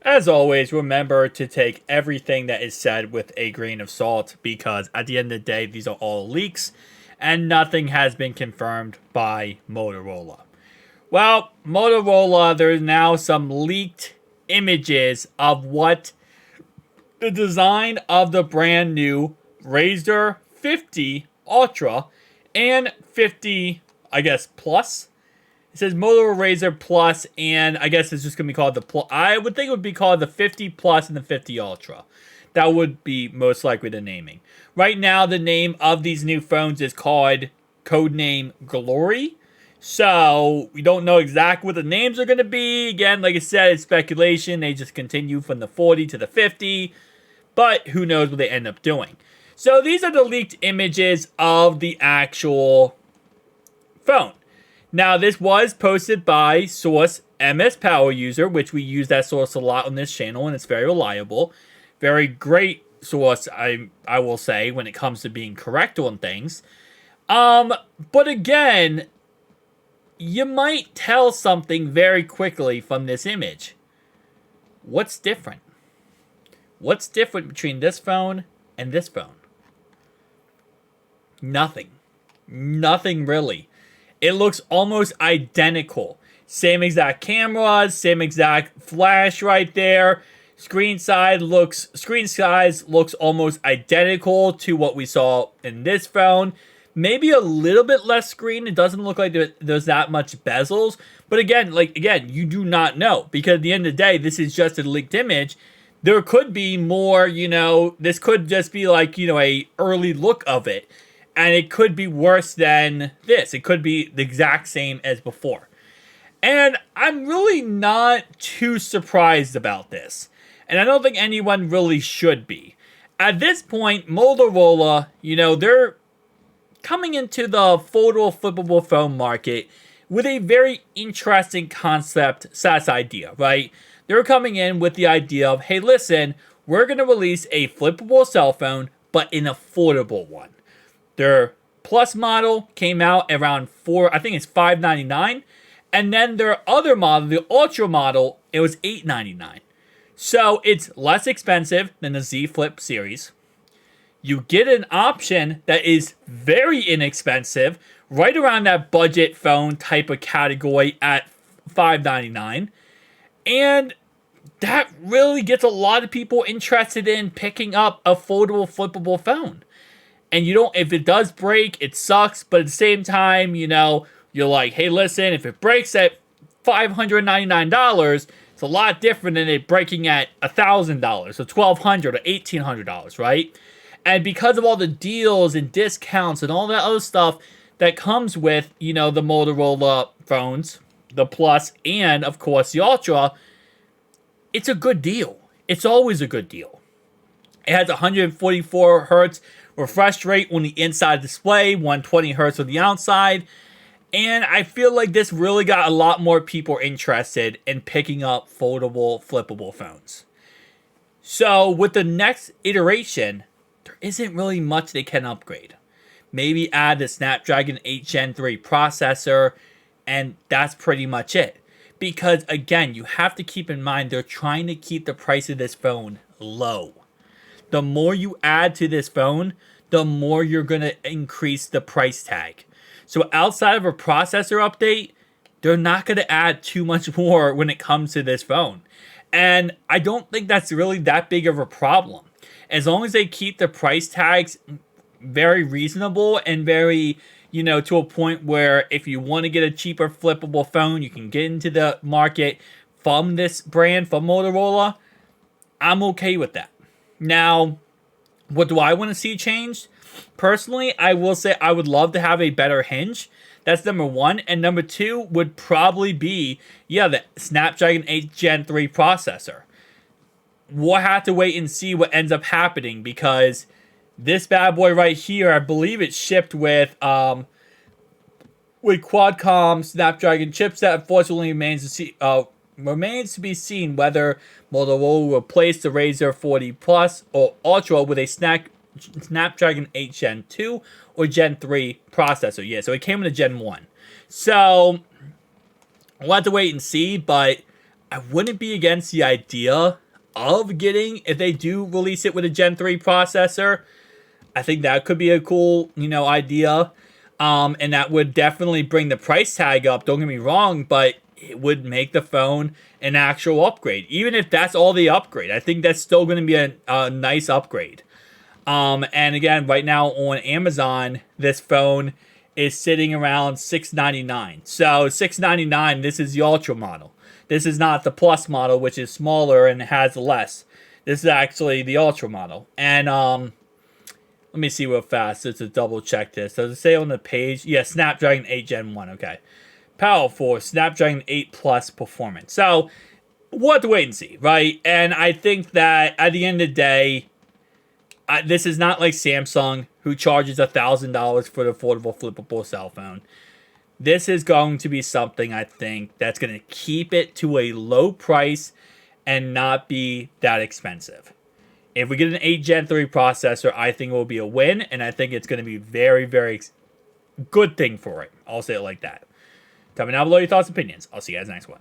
As always, remember to take everything that is said with a grain of salt because at the end of the day, these are all leaks and nothing has been confirmed by Motorola. Well, Motorola, there's now some leaked images of what the design of the brand new Razr 50 Ultra and 50, I guess, Plus. It says Motorola Razr Plus, and I guess it's just going to be called the Plus. I would think it would be called the 50 Plus and the 50 Ultra. That would be most likely the naming. Right now, the name of these new phones is called Codename Glory. So, we don't know exactly what the names are going to be. Again, like I said, it's speculation. They just continue from the 40 to the 50. But who knows what they end up doing. So, these are the leaked images of the actual phone. Now, this was posted by source MS Power User, which we use that source a lot on this channel, and it's very reliable. Very great source, I will say, when it comes to being correct on things. But again, you might tell something very quickly from this image. What's different? What's different between this phone and this phone? Nothing. Nothing really. It looks almost identical. Same exact cameras, same exact flash right there. Screen size looks almost identical to what we saw in this phone. Maybe a little bit less screen. It doesn't look like there's that much bezels. But again, you do not know. Because at the end of the day, this is just a leaked image. There could be more, this could just be a early look of it. And it could be worse than this. It could be the exact same as before. And I'm really not too surprised about this. And I don't think anyone really should be. At this point, Motorola, they're coming into the foldable, flippable phone market with a very interesting concept / idea, right? They're coming in with the idea of, hey, listen, we're going to release a flippable cell phone, but an affordable one. Their Plus model came out around $599, and then their other model, the Ultra model, it was $899. So it's less expensive than the Z Flip series. You get an option that is very inexpensive, right around that budget phone type of category at $599, and that really gets a lot of people interested in picking up a foldable, flippable phone. And if it does break, it sucks. But at the same time, you're like, hey, listen, if it breaks at $599, it's a lot different than it breaking at $1,000 or $1,200 or $1,800, right? And because of all the deals and discounts and all that other stuff that comes with, the Motorola phones, the Plus, and of course the Ultra, it's a good deal. It's always a good deal. It has 144 hertz refresh rate on the inside display, 120 hertz on the outside, and I feel like this really got a lot more people interested in picking up foldable, flippable phones. So with the next iteration, there isn't really much they can upgrade. Maybe add the Snapdragon 8 Gen 3 processor, and that's pretty much it. Because again, you have to keep in mind they're trying to keep the price of this phone low. The more you add to this phone, the more you're going to increase the price tag. So outside of a processor update, they're not going to add too much more when it comes to this phone. And I don't think that's really that big of a problem. As long as they keep the price tags very reasonable and very, to a point where if you want to get a cheaper flippable phone, you can get into the market from this brand, from Motorola, I'm okay with that. Now, what do I want to see changed? Personally, I will say I would love to have a better hinge. That's number one. And number two would probably be, the Snapdragon 8 Gen 3 processor. We'll have to wait and see what ends up happening because this bad boy right here, I believe it's shipped with Qualcomm Snapdragon chipset. Unfortunately, remains to be seen whether Motorola will replace the Razr 40 Plus or Ultra with a Snapdragon 8 Gen 2 or Gen 3 processor. Yeah, so it came with a Gen 1. So, we'll have to wait and see, but I wouldn't be against the idea of getting, if they do release it with a Gen 3 processor, I think that could be a cool, idea. And that would definitely bring the price tag up, don't get me wrong, but it would make the phone an actual upgrade. Even if that's all the upgrade, I think that's still going to be a nice upgrade. And again, right now on Amazon, this phone is sitting around $699. So $699, this is the Ultra model. This is not the Plus model, which is smaller and has less. This is actually the Ultra model. And let me see real fast just to double check this. Does it say on the page? Yeah, Snapdragon 8 Gen 1. Okay. Powerful Snapdragon 8 Plus performance. So we'll have to wait and see, right? And I think that at the end of the day, this is not like Samsung, who charges $1,000 for the affordable flippable cell phone. This is going to be something, I think, that's going to keep it to a low price and not be that expensive. If we get an 8 Gen 3 processor, I think it will be a win, and I think it's going to be very, very good thing for it. I'll say it like that. Tell me down below your thoughts and opinions. I'll see you guys next one.